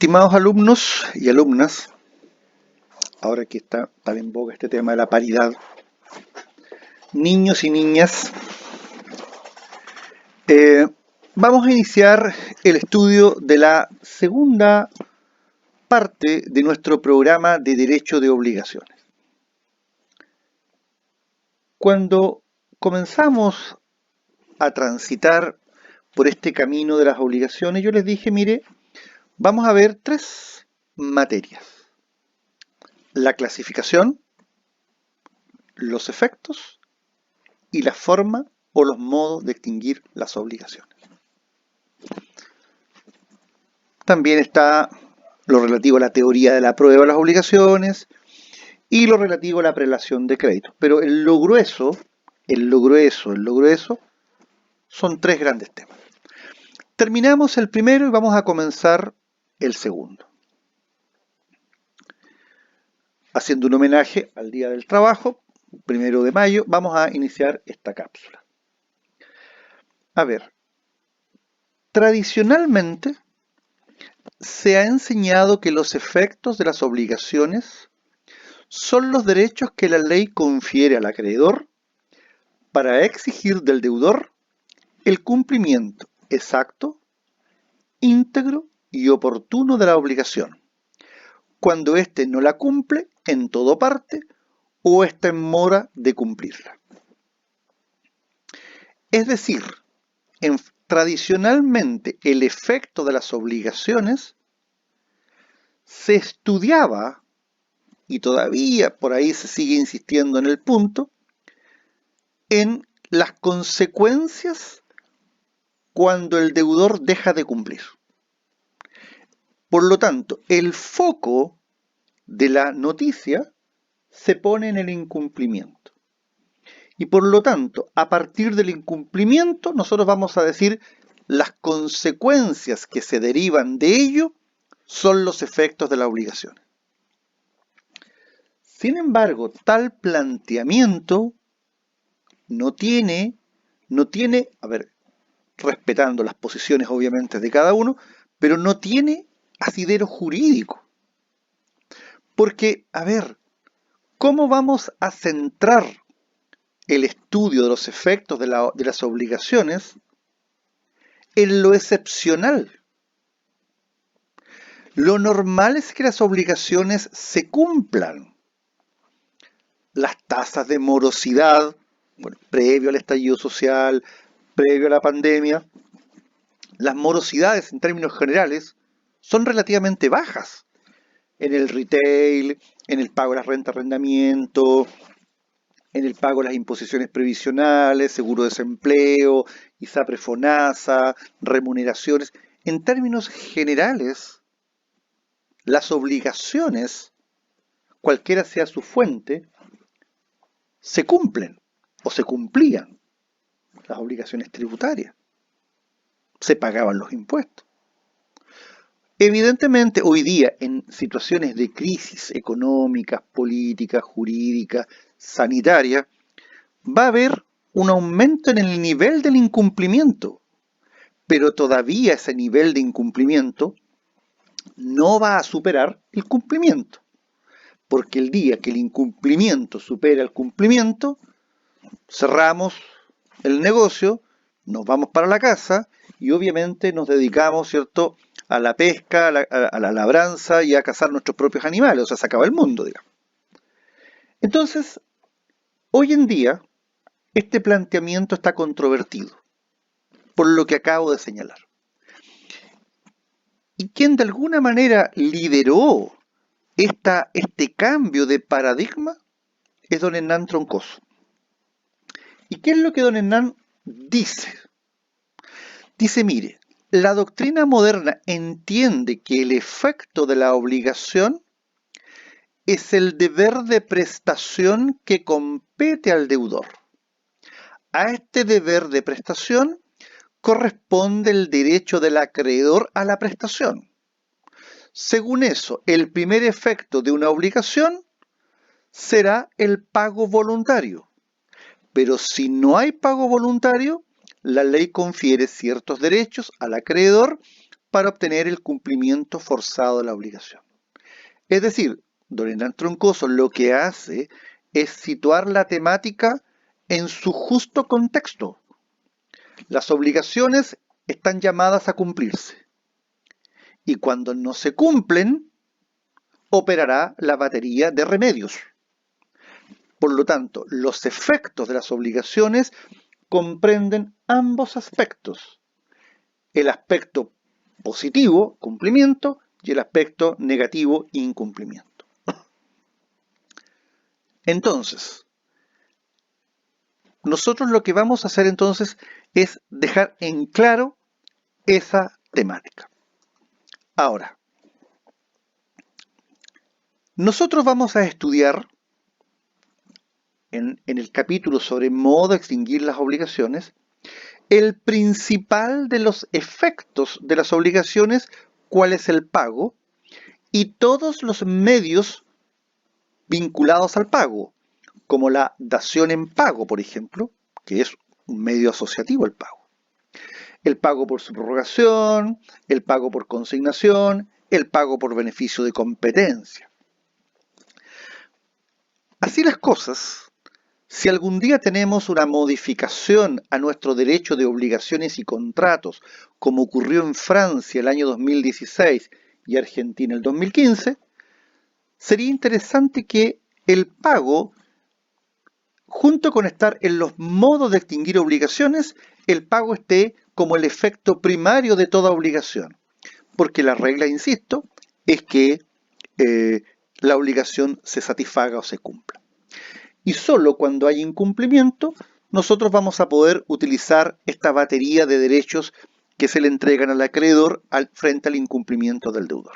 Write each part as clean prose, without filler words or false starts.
Estimados alumnos y alumnas, ahora que está tan en boga este tema de la paridad, niños y niñas, vamos a iniciar el estudio de la segunda parte de nuestro programa de Derecho de Obligaciones. Cuando comenzamos a transitar por este camino de las obligaciones, yo les dije, mire, vamos a ver tres materias: la clasificación, los efectos y la forma o los modos de extinguir las obligaciones. También está lo relativo a la teoría de la prueba de las obligaciones y lo relativo a la prelación de créditos. Pero lo grueso son tres grandes temas. Terminamos el primero y vamos a comenzar el segundo. Haciendo un homenaje al Día del Trabajo, 1 de mayo, vamos a iniciar esta cápsula. A ver, tradicionalmente se ha enseñado que los efectos de las obligaciones son los derechos que la ley confiere al acreedor para exigir del deudor el cumplimiento exacto, íntegro y oportuno de la obligación, cuando éste no la cumple en todo parte o está en mora de cumplirla. Es decir, tradicionalmente el efecto de las obligaciones se estudiaba, y todavía por ahí se sigue insistiendo en el punto, en las consecuencias cuando el deudor deja de cumplir. Por lo tanto, el foco de la noticia se pone en el incumplimiento. Y por lo tanto, a partir del incumplimiento, nosotros vamos a decir las consecuencias que se derivan de ello son los efectos de la obligación. Sin embargo, tal planteamiento no tiene, a ver, respetando las posiciones obviamente de cada uno, pero no tiene asidero jurídico. Porque, a ver, ¿cómo vamos a centrar el estudio de los efectos de las obligaciones en lo excepcional? Lo normal es que las obligaciones se cumplan. Las tasas de morosidad, bueno, previo al estallido social, previo a la pandemia, las morosidades en términos generales son relativamente bajas en el retail, en el pago de las rentas de arrendamiento, en el pago de las imposiciones previsionales, seguro de desempleo, ISAPRE, FONASA, remuneraciones. En términos generales, las obligaciones, cualquiera sea su fuente, se cumplen o se cumplían. Las obligaciones tributarias, se pagaban los impuestos. Evidentemente, hoy día, en situaciones de crisis económicas, políticas, jurídicas, sanitarias, va a haber un aumento en el nivel del incumplimiento, pero todavía ese nivel de incumplimiento no va a superar el cumplimiento, porque el día que el incumplimiento supera el cumplimiento, cerramos el negocio, nos vamos para la casa y obviamente nos dedicamos, ¿cierto?, a la pesca, a la labranza y a cazar nuestros propios animales, o sea, se acaba el mundo, digamos. Entonces, hoy en día, este planteamiento está controvertido, por lo que acabo de señalar. Y quien de alguna manera lideró este cambio de paradigma es don Hernán Troncoso. ¿Y qué es lo que don Hernán dice? Dice, mire, la doctrina moderna entiende que el efecto de la obligación es el deber de prestación que compete al deudor. A este deber de prestación corresponde el derecho del acreedor a la prestación. Según eso, el primer efecto de una obligación será el pago voluntario. Pero si no hay pago voluntario, la ley confiere ciertos derechos al acreedor para obtener el cumplimiento forzado de la obligación. Es decir, don Hernán Troncoso lo que hace es situar la temática en su justo contexto. Las obligaciones están llamadas a cumplirse y cuando no se cumplen, operará la batería de remedios. Por lo tanto, los efectos de las obligaciones comprenden ambos aspectos. El aspecto positivo, cumplimiento, y el aspecto negativo, incumplimiento. Entonces, nosotros lo que vamos a hacer entonces es dejar en claro esa temática. Ahora, nosotros vamos a estudiar en el capítulo sobre modo de extinguir las obligaciones, el principal de los efectos de las obligaciones, cuál es el pago, y todos los medios vinculados al pago, como la dación en pago, por ejemplo, que es un medio asociativo al pago. El pago por subrogación, el pago por consignación, el pago por beneficio de competencia. Así las cosas, si algún día tenemos una modificación a nuestro derecho de obligaciones y contratos, como ocurrió en Francia el año 2016 y Argentina el 2015, sería interesante que el pago, junto con estar en los modos de extinguir obligaciones, el pago esté como el efecto primario de toda obligación. Porque la regla, insisto, es que la obligación se satisfaga o se cumpla. Y solo cuando hay incumplimiento, nosotros vamos a poder utilizar esta batería de derechos que se le entregan al acreedor frente al incumplimiento del deudor.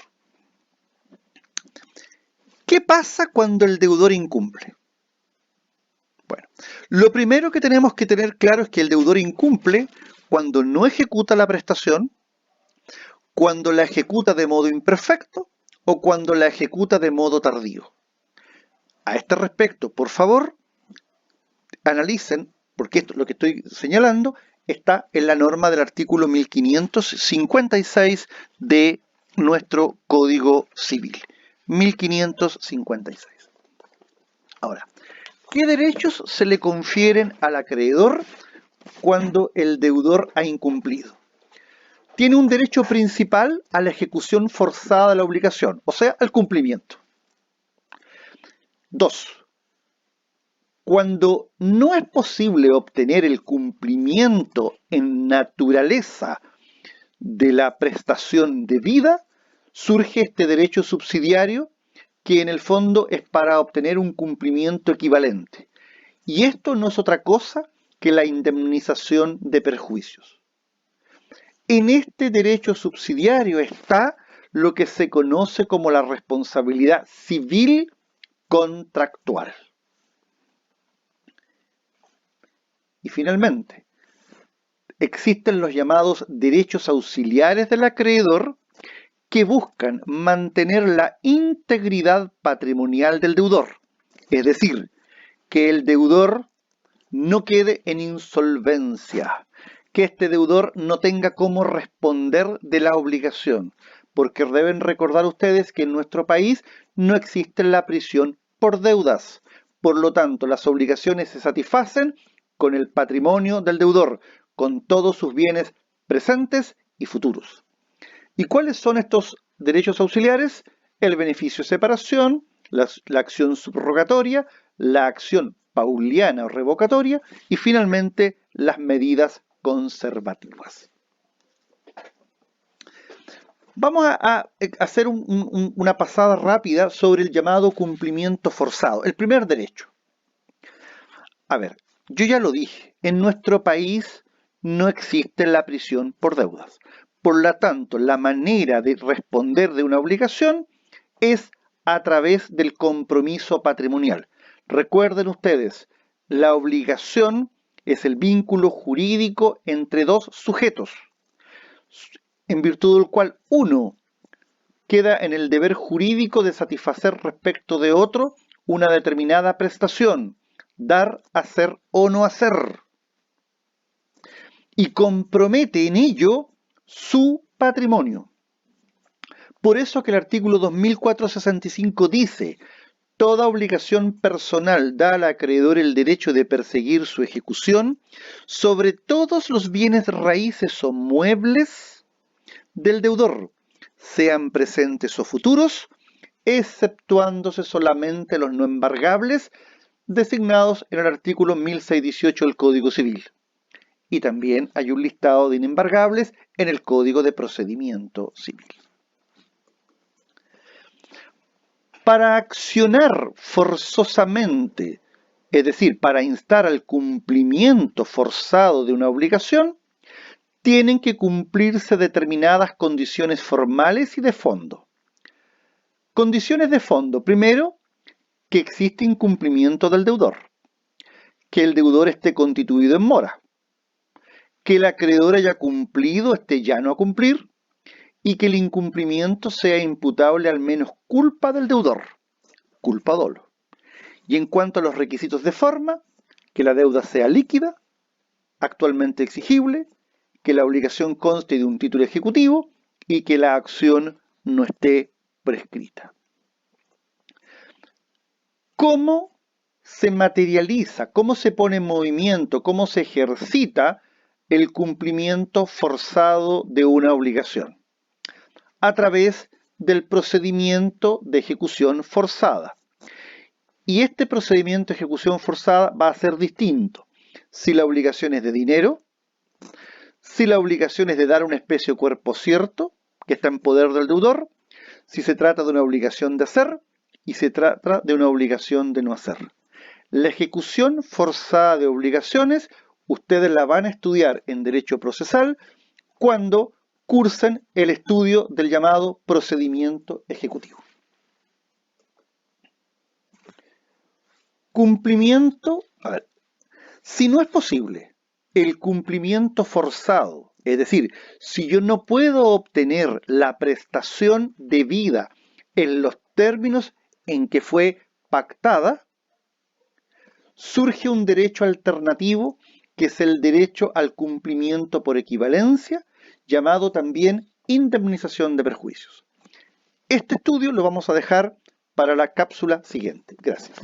¿Qué pasa cuando el deudor incumple? Bueno, lo primero que tenemos que tener claro es que el deudor incumple cuando no ejecuta la prestación, cuando la ejecuta de modo imperfecto o cuando la ejecuta de modo tardío. A este respecto, por favor, analicen, porque esto, lo que estoy señalando está en la norma del artículo 1556 de nuestro Código Civil. 1556. Ahora, ¿qué derechos se le confieren al acreedor cuando el deudor ha incumplido? Tiene un derecho principal a la ejecución forzada de la obligación, o sea, al cumplimiento. 2. Cuando no es posible obtener el cumplimiento en naturaleza de la prestación debida, surge este derecho subsidiario que en el fondo es para obtener un cumplimiento equivalente. Y esto no es otra cosa que la indemnización de perjuicios. En este derecho subsidiario está lo que se conoce como la responsabilidad civil contractual. Y finalmente, existen los llamados derechos auxiliares del acreedor que buscan mantener la integridad patrimonial del deudor, es decir, que el deudor no quede en insolvencia, que este deudor no tenga cómo responder de la obligación, porque deben recordar ustedes que en nuestro país no existe la prisión por deudas. Por lo tanto, las obligaciones se satisfacen con el patrimonio del deudor, con todos sus bienes presentes y futuros. ¿Y cuáles son estos derechos auxiliares? El beneficio de separación, la acción subrogatoria, la acción pauliana o revocatoria y finalmente las medidas conservativas. Vamos a hacer una pasada rápida sobre el llamado cumplimiento forzado, el primer derecho. A ver, yo ya lo dije, en nuestro país no existe la prisión por deudas. Por lo tanto, la manera de responder de una obligación es a través del compromiso patrimonial. Recuerden ustedes, la obligación es el vínculo jurídico entre dos sujetos, en virtud del cual uno queda en el deber jurídico de satisfacer respecto de otro una determinada prestación, dar, hacer o no hacer, y compromete en ello su patrimonio. por eso que el artículo 2465 dice: toda obligación personal da al acreedor el derecho de perseguir su ejecución sobre todos los bienes raíces o muebles del deudor, sean presentes o futuros, exceptuándose solamente los no embargables designados en el artículo 1618 del Código Civil. Y también hay un listado de inembargables en el Código de Procedimiento Civil. Para accionar forzosamente, es decir, para instar al cumplimiento forzado de una obligación, tienen que cumplirse determinadas condiciones formales y de fondo. Condiciones de fondo: primero, que existe incumplimiento del deudor, que el deudor esté constituido en mora, que el acreedor haya cumplido, esté llano a cumplir, y que el incumplimiento sea imputable al menos culpa del deudor, culpa dolo. Y en cuanto a los requisitos de forma, que la deuda sea líquida, actualmente exigible, que la obligación conste de un título ejecutivo y que la acción no esté prescrita. ¿Cómo se materializa, cómo se pone en movimiento, cómo se ejercita el cumplimiento forzado de una obligación? A través del procedimiento de ejecución forzada. Y este procedimiento de ejecución forzada va a ser distinto si la obligación es de dinero, si la obligación es de dar una especie o cuerpo cierto que está en poder del deudor, si se trata de una obligación de hacer y se trata de una obligación de no hacer. La ejecución forzada de obligaciones ustedes la van a estudiar en Derecho Procesal cuando cursen el estudio del llamado procedimiento ejecutivo. Cumplimiento, si no es posible el cumplimiento forzado, es decir, si yo no puedo obtener la prestación debida en los términos en que fue pactada, surge un derecho alternativo que es el derecho al cumplimiento por equivalencia, llamado también indemnización de perjuicios. Este estudio lo vamos a dejar para la cápsula siguiente. Gracias.